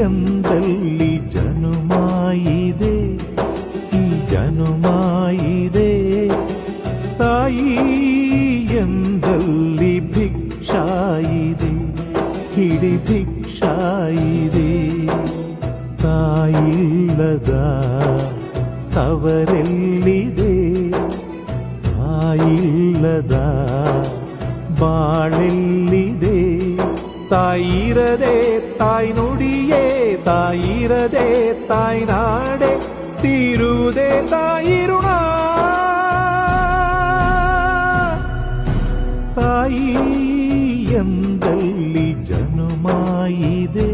ಎಂದಲ್ಲಿ ಜನುಮಾಯಿದೆ, ಈ ಜನುಮಾಯಿದೆ. ತಾಯಿ ಎಂದಲ್ಲಿ ಭಿಕ್ಷಾಯಿದೆ, ಹಿಡಿ ಭಿಕ್ಷಾಯಿದೆ. ತಾಯಿಲ್ಲದ ತವರೆಲ್ಲಿದೆ, ತಾಯಿಲ್ಲದ ಬಾಳೆಲ್ಲಿದೆ. ತಾಯಿರದೆ ತಾಯಿ ನುಡಿಯೇ, ತಾಯಿರದೆ ತಾಯಿ ನಾಡೆ, ತೀರುವುದೇ ತಾಯಿ ಋಣ. ತಾಯಿ ಎಂದಲ್ಲಿ ಜನುಮಾಯಿದೆ.